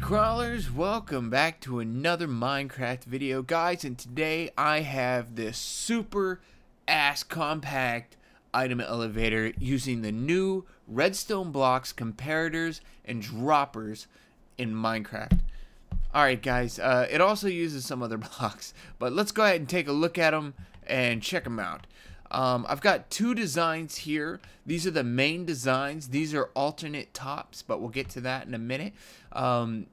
mcKrawlers, welcome back to another Minecraft video, guys, and today I have this super ass compact item elevator using the new redstone blocks, comparators, and droppers in Minecraft. Alright guys, it also uses some other blocks, but let's go ahead and take a look at them and check them out. I've got two designs here. These are the main designs. These are alternate tops, but we'll get to that in a minute.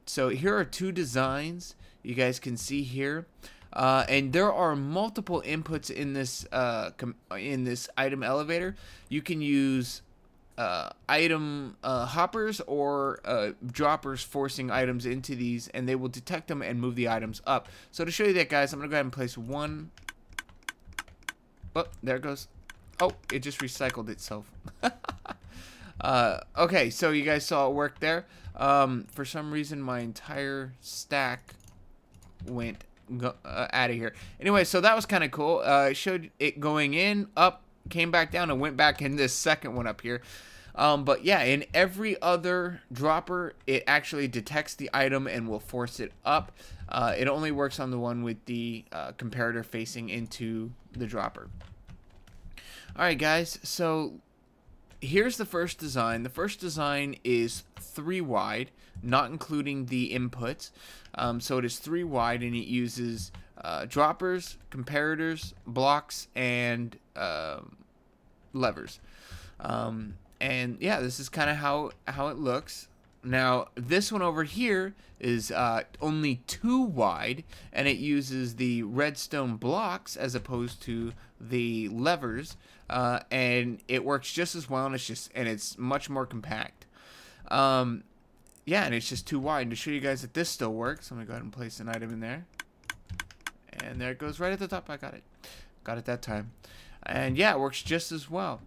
So here are two designs you guys can see here. And there are multiple inputs in this item elevator. You can use item hoppers or droppers forcing items into these, and they will detect them and move the items up. So to show you that, guys, I'm going to go ahead and place one. Oh, there it goes. Oh, it just recycled itself. Okay, so you guys saw it work there. For some reason, my entire stack went out of here. Anyway, so that was kind of cool. It showed it going in, up, came back down, and went back in this second one up here. But yeah, in every other dropper, it actually detects the item and will force it up. It only works on the one with the comparator facing into the dropper. Alright guys, so here's the first design. The first design is 3 wide, not including the inputs. So it is 3 wide, and it uses droppers, comparators, blocks, and levers. And yeah, this is kind of how it looks. Now this one over here is only 2 wide, and it uses the redstone blocks as opposed to the levers, and it works just as well, and it's much more compact. Yeah, and it's just 2 wide. And to show you guys that this still works, I'm gonna go ahead and place an item in there, and there it goes right at the top. I got it that time, and yeah, it works just as well.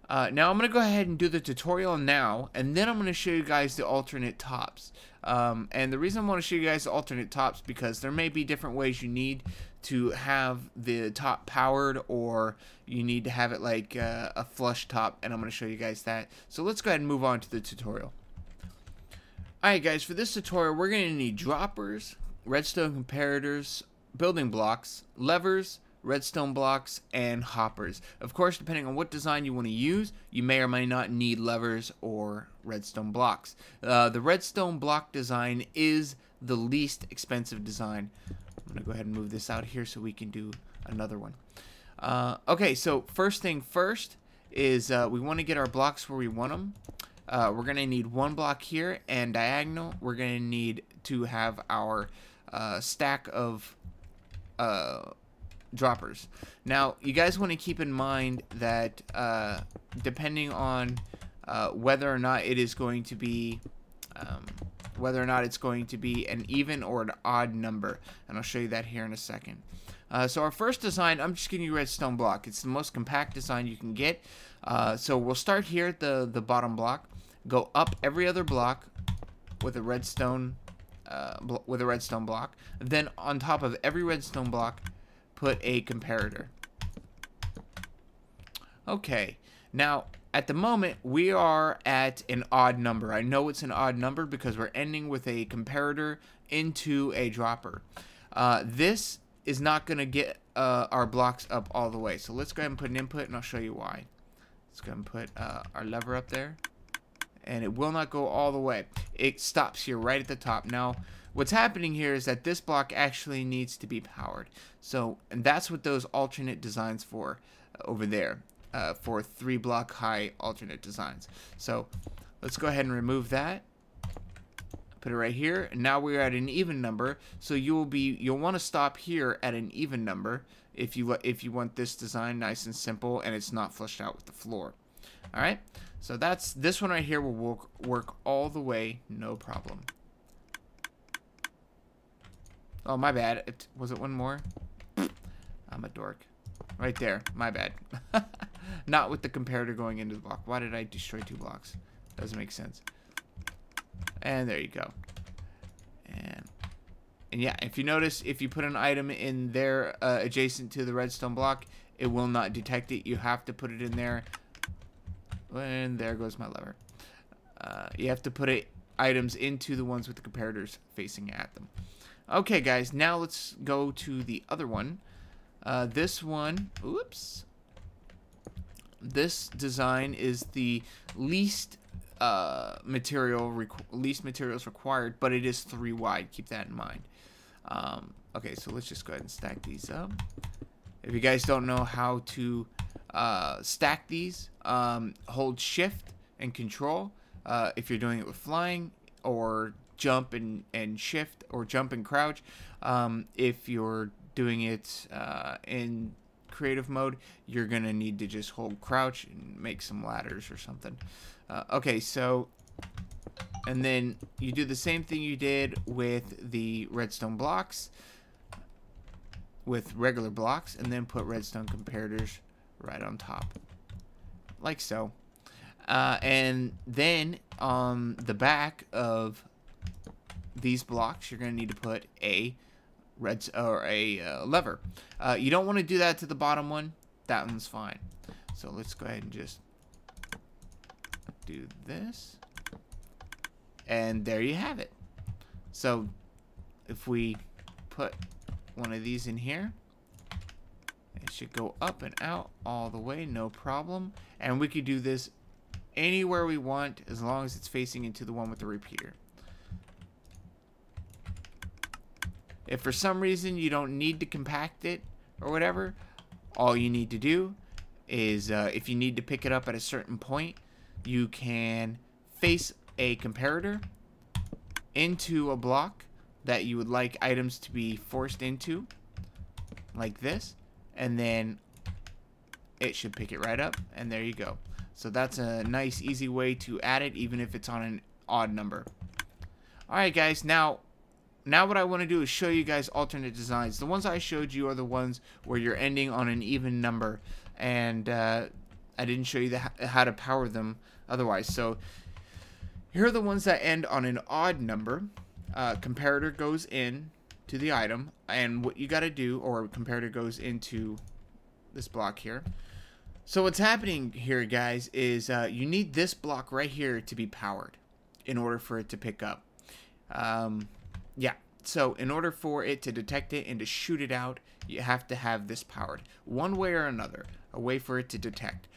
Now I'm going to go ahead and do the tutorial now, and then I'm going to show you guys the alternate tops. And the reason I want to show you guys the alternate tops because there may be different ways you need to have the top powered, or you need to have it like a flush top, and I'm going to show you guys that. So let's go ahead and move on to the tutorial. Alright guys, for this tutorial we're going to need droppers, redstone comparators, building blocks, levers, redstone blocks, and hoppers. Of course, depending on what design you want to use, you may or may not need levers or redstone blocks. The redstone block design is the least expensive design. I'm going to go ahead and move this out here so we can do another one. Okay, so first thing first is we want to get our blocks where we want them. We're going to need 1 block here, and diagonal we're going to need to have our stack of droppers. Now you guys want to keep in mind that depending on whether or not it is going to be an even or an odd number, and I'll show you that here in a second. So our first design, I'm just giving you redstone block. It's the most compact design you can get. So we'll start here at the bottom block, go up every other block with a redstone block, then on top of every redstone block put a comparator. Okay, now at the moment we are at an odd number. I know it's an odd number because we're ending with a comparator into a dropper. This is not going to get our blocks up all the way, so let's go ahead and put an input, and I'll show you why. Let's go ahead and put our lever up there, and it will not go all the way. It stops here right at the top. Now what's happening here is that this block actually needs to be powered. So, and that's what those alternate designs for over there, for 3 block high alternate designs. So let's go ahead and remove that. Put it right here, and now we're at an even number. So you'll want to stop here at an even number if you want this design nice and simple and it's not flushed out with the floor. All right. So that's this one right here will work all the way, no problem. Oh, my bad. Was it one more? I'm a dork. Right there. My bad. Not with the comparator going into the block. Why did I destroy 2 blocks? Doesn't make sense. And there you go. And yeah, if you notice, if you put an item in there adjacent to the redstone block, it will not detect it. You have to put it in there. And there goes my lever. You have to put it items into the ones with the comparators facing at them. Okay, guys, now let's go to the other one. This one, oops. This design is the least materials required, but it is 3 wide. Keep that in mind. Okay, so let's just go ahead and stack these up. If you guys don't know how to stack these, hold shift and control if you're doing it with flying, or jump and shift, or jump and crouch if you're doing it in creative mode. You're gonna need to just hold crouch and make some ladders or something. Okay, so, and then you do the same thing you did with the redstone blocks, with regular blocks, and then put redstone comparators right on top, like so. And then on the back of these blocks, you're going to need to put a lever. You don't want to do that to the bottom one. That one's fine. So let's go ahead and just do this, and there you have it. So if we put one of these in here, it should go up and out all the way, no problem. And we could do this anywhere we want as long as it's facing into the one with the repeater. If for some reason you don't need to compact it or whatever, all you need to do is if you need to pick it up at a certain point, you can face a comparator into a block that you would like items to be forced into, like this, and then it should pick it right up, and there you go. So that's a nice easy way to add it, even if it's on an odd number. Alright guys, now what I want to do is show you guys alternate designs. The ones I showed you are the ones where you're ending on an even number, and I didn't show you how to power them otherwise. So here are the ones that end on an odd number. Comparator goes in to the item, and what you got to do, or comparator goes into this block here. So what's happening here, guys, is you need this block right here to be powered in order for it to pick up. Yeah, so in order for it to detect it and to shoot it out, you have to have this powered one way or another, a way for it to detect.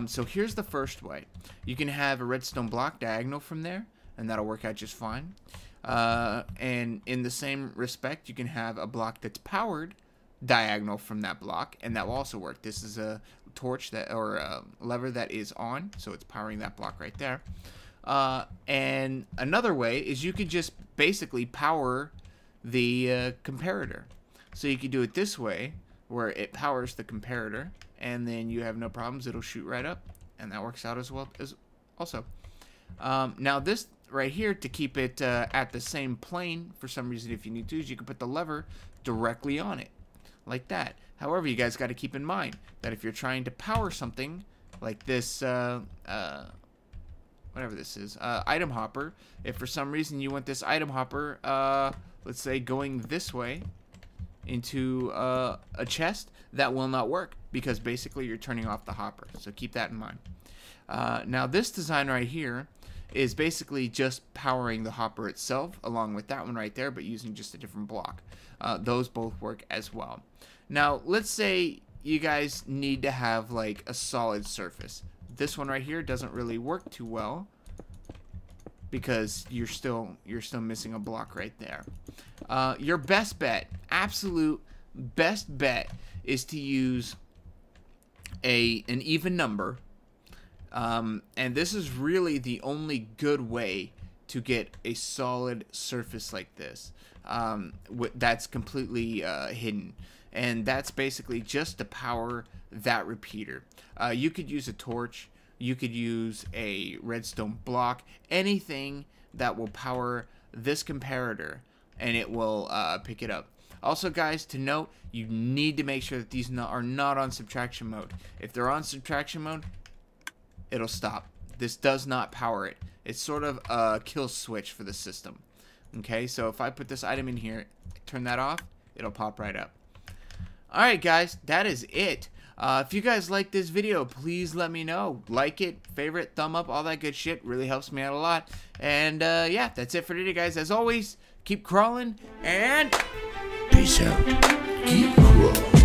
So here's the first way. You can have a redstone block diagonal from there, and that'll work out just fine. And in the same respect, you can have a block that's powered diagonal from that block, and that will also work. This is a torch that, or a lever that is on, so it's powering that block right there. And another way is you could just basically power the comparator. So you could do it this way, where it powers the comparator, and then you have no problems. It'll shoot right up, and that works out as well as also. Now this right here, to keep it at the same plane for some reason, if you need to, is you can put the lever directly on it, like that. However, you guys got to keep in mind that if you're trying to power something like this, whatever this is, item hopper, if for some reason you want this item hopper, let's say going this way into a chest, that will not work, because basically you're turning off the hopper. So keep that in mind. Now this design right here is basically just powering the hopper itself along with that one right there, but using just a different block. Those both work as well. Now let's say you guys need to have like a solid surface. This one right here doesn't really work too well because you're still missing a block right there. Your best bet, absolute best bet, is to use an even number. And this is really the only good way to get a solid surface like this that's completely hidden. And that's basically just to power that repeater. You could use a torch, you could use a redstone block, anything that will power this comparator, and it will pick it up. Also, guys, to note, you need to make sure that these are not on subtraction mode. If they're on subtraction mode, it'll stop. This does not power it. It's sort of a kill switch for the system. Okay, so if I put this item in here, turn that off, it'll pop right up. Alright guys, that is it. If you guys like this video, please let me know. Like it, favorite, thumb up, all that good shit. Really helps me out a lot. And yeah, that's it for today, guys. As always, keep crawling and peace out. Keep crawling.